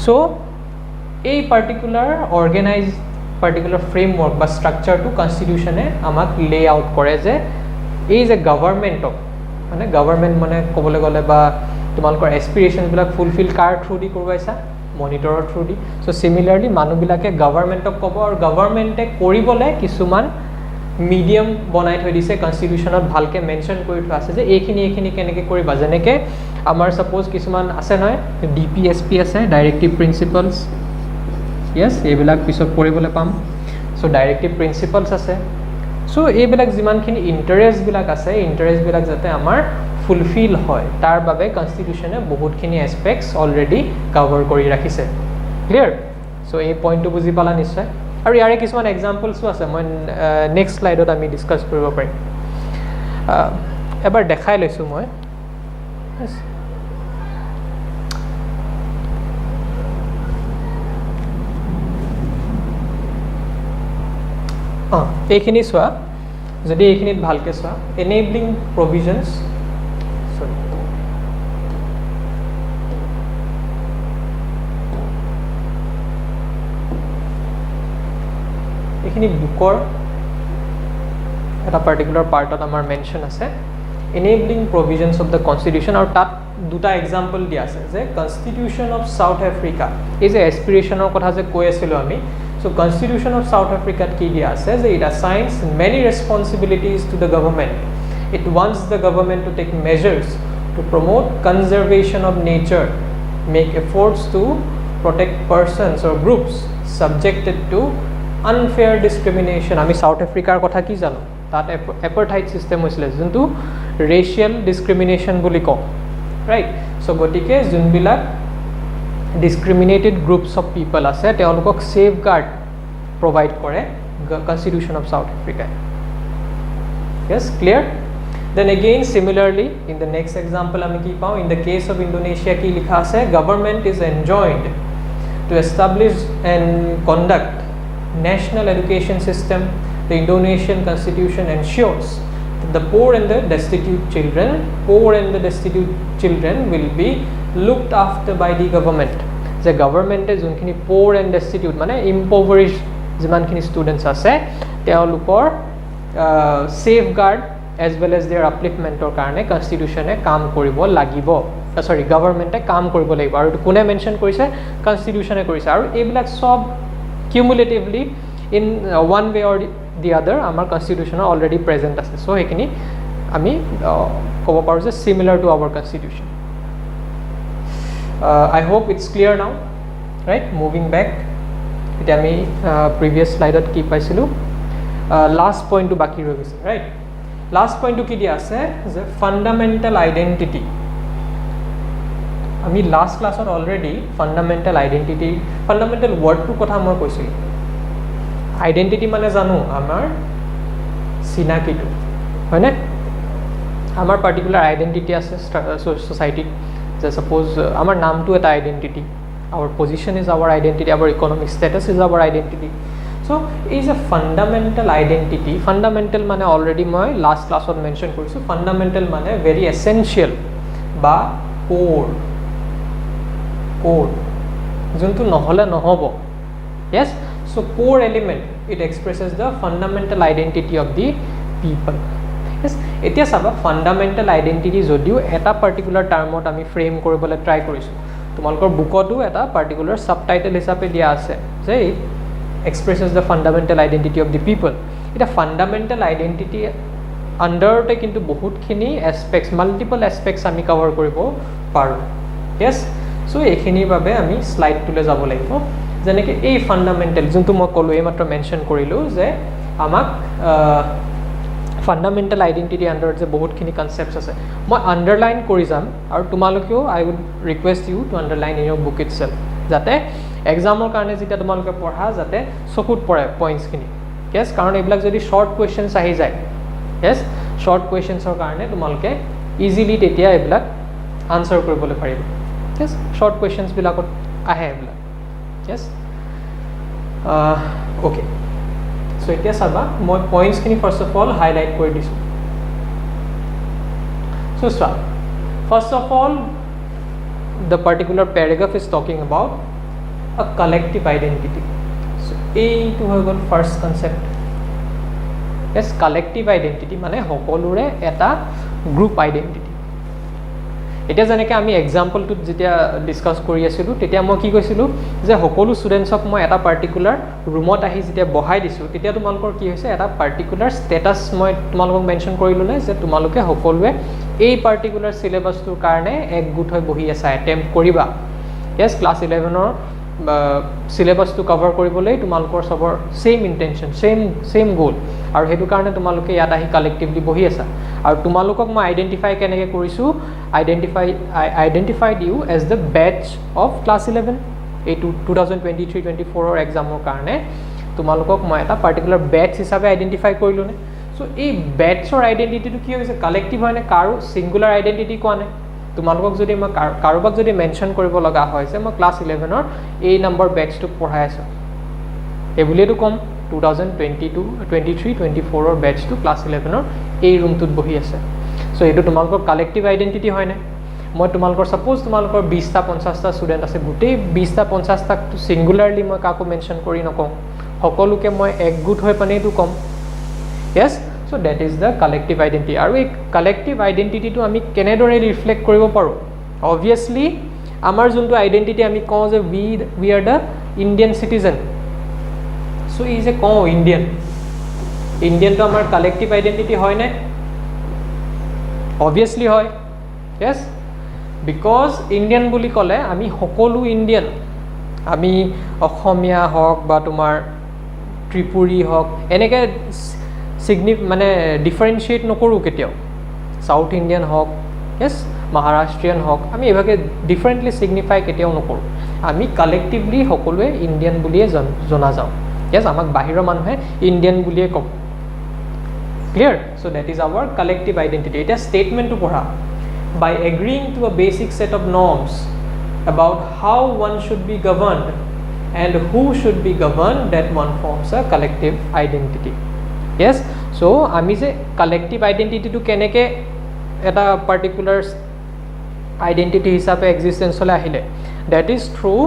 So a particular organized particular framework বা structure to constitution আমাক lay out কৰে যে এই যে গভৰ্ণমেণ্টক মানে গভৰ্ণমেণ্ট মানে ক'বলৈ গ'লে বা তোমালোকৰ এস্পিৰেশ্যনবিলাক ফুলফিল কাৰ থ্ৰু দি কৰবাইছা মনিটৰৰ থ্ৰু দি সো সিমিলাৰলি মানুহবিলাকে গভৰ্ণমেণ্টক ক'ব আৰু গভৰ্ণমেণ্টে কৰিবলৈ কিছুমান মিডিয়াম বনাই থৈ দিছে কনষ্টিটিউশ্যনত ভালকে মেনশ্যন কৰি থোৱা আছে যে এইখিনি কেনেকৈ কৰিবা যেনেকৈ আমাৰ সাপোজ কিছুমান আছে নহয় ডিপিএছপি আছে ডাইৰেক্টিভ প্ৰিন্সিপলছ ইয়েছ এইবিলাক পিছত পঢ়িবলৈ পাম সো ডাইৰেক্টিভ প্ৰিন্সিপলছ আছে সো এইবিলাক যিমানখিনি ইণ্টাৰেষ্টবিলাক আছে ইণ্টাৰেষ্টবিলাক যাতে আমাৰ ফুলফিল হয় তাৰ বাবে কনষ্টিটিউশ্যনে বহুতখিনি এছপেক্টছ অলৰেডি কভাৰ কৰি ৰাখিছে ক্লিয়াৰ সো এই পইণ্টটো বুজি পালা নিশ্চয় আৰু ইয়াৰে কিছুমান এক্সাম্পলছো আছে মই নেক্সট স্লাইডত আমি ডিছকাছ কৰিব পাৰিম এবাৰ দেখাই লৈছোঁ মই এইখিনি চোৱা যদি এইখিনিত ভালকৈ চোৱা এনেবলিং প্ৰভিজনছ চৰি এইখিনি বুকৰ এটা পাৰ্টিকুলাৰ পাৰ্টত আমাৰ মেনশ্যন আছে এনেবলিং প্ৰভিজনছ অফ দ্য কনষ্টিটিউশ্যন আৰু তাত দুটা এক্সাম্পল দিয়া আছে যে কনষ্টিটিউশ্যন অফ চাউথ আফ্ৰিকা এই যে এছপিৰেশ্যনৰ কথা যে কৈ আছিলোঁ আমি সো কনষ্টিটিউশ্যন অফ চাউথ আফ্ৰিকাত কি দিয়া আছে যে it assigns many responsibilities to the government. It wants the government to take measures to promote conservation of nature, make efforts to protect persons or groups subjected to unfair discrimination. আমি south আফ্ৰিকাৰ কথা কি জানো তাত এপাৰথাইড system হৈছিলে যোনটো racial ডিসক্ৰিমিনেশ্যন বুলি কওঁ ৰাইট সো গতিকে যোনবিলাক discriminated groups of people আছে তেওঁলোকক safeguard provide কৰে constitution of South Africa yes clear then again similarly in the next example আমি কি পাওঁ in the case of Indonesia কি লিখা আছে government is enjoined to establish and conduct national education system the Indonesian constitution ensures that the poor and the destitute children will be looked after by the government the government যোনখিনি poor and destitute মানে impoverished যিমানখিনি students আছে তেওঁলোকৰ safeguard as well as their upliftmentor কাৰণে constitutione কাম কৰিব লাগিব sorry government কাম কৰিব লাগিব আৰু কোনে মেনশ্যন কৰিছে constitutione কৰিছে আৰু এইবিলাক সব cumulatively in one way or the other আমাৰ constitution already present আছে so এইখিনি আমি ক'ব পাৰোঁ যে similar to our constitution I hope it's clear now right moving back এটা আমি previous slide ত কি পাইছিলো last point to বাকি ৰৈ গৈছে right last point to কি দিয়া আছে যে fundamental identity আমি last class to already fundamental word to কথা মই কৈছিলো identity মানে জানো আমাৰ চিনাকিটো হয় না আমাৰ particular identity আছে society just suppose our naam to eta identity our position is our identity our economic status is our identity so is a fundamental identity fundamental mane already moi last class on mention korisu fundamental mane very essential ba core juntu nohole nohobo yes so core element it expresses the fundamental identity of the people yes এতিয়া সাবা fundamental identity যদিও এটা particular টার্মত আমি frame কৰিবলৈ try কৰিছো তোমালোকৰ বুকতো এটা particular subtitle হিচাপে দিয়া আছে যে expresses the fundamental identity of the people এটা ফান্ডামেন্টাল আইডেন্টিটি আন্ডাৰতে কিন্তু বহুতখিনি এসপেক্টস মাল্টিপল এসপেক্টস আমি কভাৰ কৰিব পাৰো yes সো এইখিনিৰ বাবে আমি স্লাইড টুলে যাব লাগিব যেনেকৈ এই ফান্ডামেন্টাল যোনটো মই কলো এই মাত্ৰ মেনশ্যন কৰিলো যে আমাক fundamental identity under the বহুতখিনি concepts আছে মই আন্ডারলাইন কৰি যাম আৰু তোমালোকেও I would request you to underline in your book itself যাতে এক্সামৰ কাৰণে যেতিয়া তোমালোকে পঢ়া যাতে চকুত পৰে পয়েন্টস খিনি yes কাৰণ এইবিলাক যদি শৰ্ট কোৱেশ্চনছ আহি যায় yes শৰ্ট কোৱেশ্চনছৰ কাৰণে তোমালোকে ইজিলি তেতিয়া এইবিলাক আনসাৰ কৰিবলৈ পাৰিব yes শৰ্ট কোৱেশ্চনছ বিলাকত আহে এইবিলাক yes okay so এতিয়া চাবা মই পয়েন্টস খিনি ফার্স্ট অফ অল হাইলাইট কৰি দিছো so first of all the particular paragraph is talking about a collective identity. So এইটো হৈ গ'ল first concept yes collective identity মানে সকলোৰে এটা গ্ৰুপ আইডেন্টিটি এটা যেনেকৈ আমি এক্সাম্পলটো যেতিয়া ডিসকাস কৰি আছিলোঁ তেতিয়া মই কি কৈছিলোঁ যে সকলো ষ্টুডেণ্টছক মই এটা পাৰ্টিকুলাৰ ৰুমত আহি যেতিয়া বহাই দিছোঁ তেতিয়া তোমালোকৰ কি হৈছে এটা পাৰ্টিকুলাৰ ষ্টেটাছ মই তোমালোকক মেনশ্যন কৰিলোঁ নে যে তোমালোকে সকলোৱে এই পাৰ্টিকুলাৰ সিলেবাছটোৰ কাৰণে একগোট হৈ বহি আছা এটেম্প কৰিবা yes ক্লাছ 11ৰ সিলেবাছটো কভাৰ কৰিবলৈ তোমালোকৰ সবৰ সেম ইন্টেনশন সেম গোল আৰু হেতু কাৰণে তোমালোকে ইয়াত আহি কালেক্টিভলি বহি আছা আৰু তোমালোকক মই আইডেন্টিফাই কেনেকৈ কৰিছোঁ identified you as the batch of class 11 এই 2023-24 এক্সামৰ কাৰণে তোমালোকক মই এটা পাৰ্টিকুলাৰ বেচ হিচাপে আইডেন্টিফাই কৰিলোঁ নে সো এই বেচৰ আইডেন্টিটিটো কি হৈছে কালেক্টিভ হয় নে কাৰো সিঙ্গুলাৰ আইডেন্টিটি কোৱা নাই তোমালোকক যদি মই কাৰোবাক যদি মেনশ্যন কৰিব লগা হয় যে মই ক্লাছ 11ৰ এই নম্বৰ বেচটোক পঢ়াই আছোঁ এই বুলিয়েতো কম 2022-23-24 বেচটো ক্লাছ 11ৰ এই ৰুমটোত বহি আছে সো এইটো তোমালোকৰ কালেক্টিভ আইডেন্টিটি হয় নে মই তোমালোকৰ সাপোজ তোমালোকৰ 20টা 50টা ষ্টুডেণ্ট আছে গোটেই 20টা 50টাক সিঙ্গুলাৰলি মই কাকো মেনশ্যন কৰি নকওঁ সকলোকে মই একগোট হৈ পানেইতো কম yes so that is the collective identity আৰু এই collective identity টো আমি কেনেদৰে ৰিফ্লেক্ট কৰিব পাৰো obviously আমাৰ যোনটো আইডেন্টিটি আমি কওঁ যে we are the Indian citizen so is a কওঁ Indian তো আমাৰ collective identity হয় নে obviously হয় yes because Indian বুলি ক'লে আমি সকলো Indian আমি অসমীয়া হওক বা তোমাৰ ত্ৰিপুৰী হওক এনেকৈ মানে ডিফাৰেন্সিয়েট নকৰোঁ কেতিয়াও সাউথ ইণ্ডিয়ান হওক yes মহাৰাষ্ট্ৰীয়ান হওক আমি এভাগে ডিফাৰেন্টলি সিগনিফাই কেতিয়াও নকৰোঁ আমি কালেক্টিভলি সকলোৱে ইণ্ডিয়ান বুলিয়ে জনা যাওঁ yes আমাক বাহিৰৰ মানুহে ইণ্ডিয়ান বুলিয়ে কম clear so that is our collective identity এটা ষ্টেটমেণ্টটো পঢ়া by agreeing to a basic set of norms about how one should be governed and who should be governed that one forms a collective identity yes so আমি যে collective identity to কেনেকে এটা particular identity হিচাপে existence হলে আহিলে that is through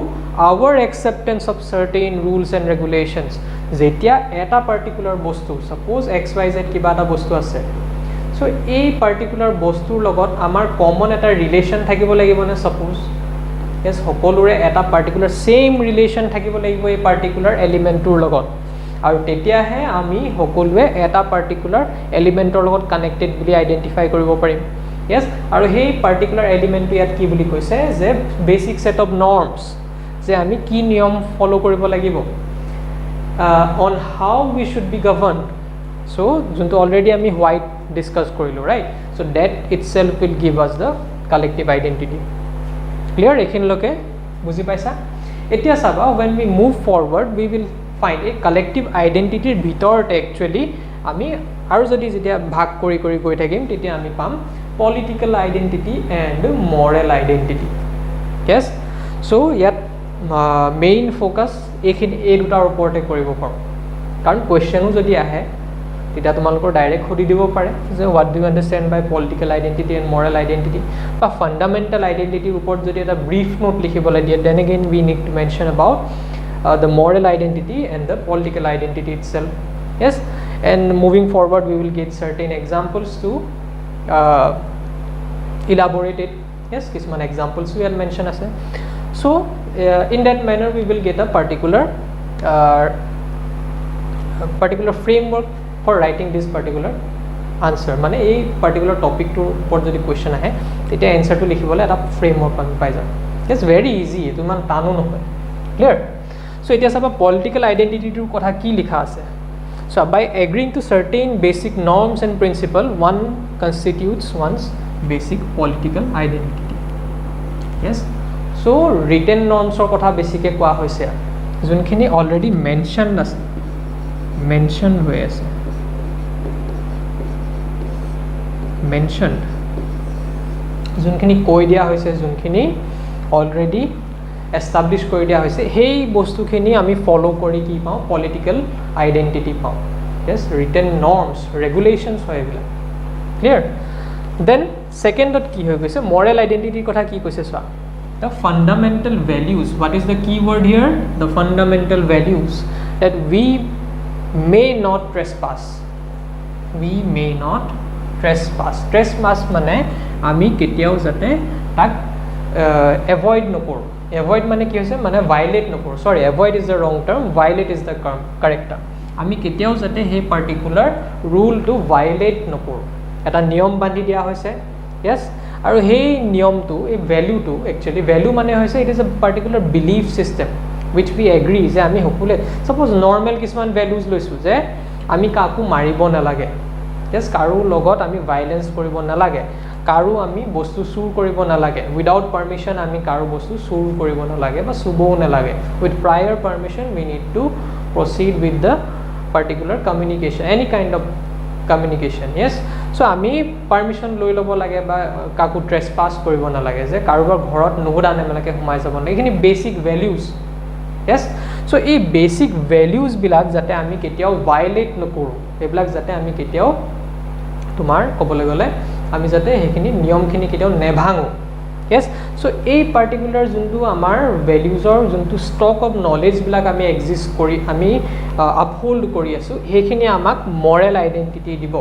our acceptance of certain rules and regulations যেতিয়া এটা particular বস্তু suppose xyz কিবা এটা বস্তু আছে so এই particular বস্তুৰ লগত আমাৰ common এটা relation থাকিব লাগিব না suppose yes সকলোৰে এটা particular same relation থাকিব লাগিব এই particular elementটোৰ লগত আৰু তেতিয়াহে আমি সকলোৱে এটা পাৰ্টিকুলাৰ এলিমেন্টৰ লগত কানেক্টেড বুলি আইডেন্টিফাই কৰিব পাৰিম yes আৰু সেই পাৰ্টিকুলাৰ এলিমেন্টটো ইয়াত কি বুলি কৈছে যে বেসিক সেট অফ নৰ্মস যে আমি কি নিয়ম ফলো কৰিব লাগিব on how we should be governed so যোনটো অলৰেডি আমি হোৱাইট ডিসকাস কৰিলো right so that itself will give us the collective identity clear এখিনলৈকে বুজি পাইছা এতিয়া চাবা when we move forward we will find a collective identity ভিতৰত actually আমি আৰু যদি যেতিয়া ভাগ কৰি গৈ থাকিম তেতিয়া আমি পাম political identity and moral identity yes so ইয়াত main focus এইখিনি এই দুটাৰ ওপৰতে কৰিব পাৰোঁ কাৰণ কোৱেশ্চনো যদি আহে তেতিয়া তোমালোকৰ ডাইৰেক্ট খুদি দিব পাৰে যে what do you understand by political identity and moral identity বা fundamental identity ওপৰত যদি এটা brief note লিখিবলৈ দিয়ে then again we need to mention about the moral identity and the political identity itself yes and moving forward we will get certain examples to elaborate it yes kisman examples we will mention ase so in that manner we will get a particular framework for writing this particular answer mane ei particular topic to upor jodi question ahe tete answer to likhibole eta framework ami pai jam it's very easy etu man tanu nohoy clear so etia saba political identity tur kotha ki likha ase so by agreeing to certain basic norms and principle one constitutes one's basic political identity yes so written norms or kotha basically koa hoise junkhini already mentioned ase mentioned hoye ase mentioned junkhini koi dia hoise junkhini already established kori dia hoise hei bostu khini ami follow kori ki pao political identity pao yes written norms regulations hoy bila clear then second dot ki hoy goise moral identity kotha ki koise sa the fundamental values. What is the key word here? The fundamental values that we may not trespass. We may not trespass. Trespass মানে আমি কেতিয়াও যাতে তাক avoid নকৰো. Avoid মানে কি হৈছে মানে violate নকৰো. Sorry, avoid is the wrong term. Violate is the correct term. আমি কেতিয়াও যাতে সেই particular rule to violate নকৰো. এটা নিয়ম বান্ধি দিয়া হৈছে. Yes, আৰু সেই নিয়মটো এই ভ্যালুটো একচুয়ালি ভ্যালু মানে হৈছে it is a particular belief system which we agree যে আমি সকলোৱে suppose normal কিছুমান values লৈছো যে আমি কাকো মাৰিব নালাগে. Yes, কাৰো লগত আমি violence কৰিব নালাগে. কাৰো আমি বস্তু চুৰ কৰিব নালাগে. Without permission আমি কাৰো বস্তু চুৰ কৰিব নালাগে বা চুবও নালাগে. With prior permission we need to proceed with the particular communication, any kind of communication. Yes, so আমি permission লৈ ল'ব লাগে বা কাকো trespass কৰিব নালাগে যে কাৰোবাৰ ঘৰত নুহুদা নেমেলাকে সোমাই যাব নালাগে. এইখিনি basic values. Yes, so এই basic values বিলাক যাতে আমি কেতিয়াও violate নকৰো, এইবিলাক যাতে আমি কেতিয়াও তোমাৰ ক'বলৈ গ'লে আমি যাতে সেইখিনি নিয়মখিনি কেতিয়াও নেভাঙো. Yes, so এই particular যোনটো আমাৰ valuesৰ যোনটো stock of knowledge বিলাক আমি exist কৰি আমি uphold কৰি আছো সেইখিনি আমাক moral identity দিব.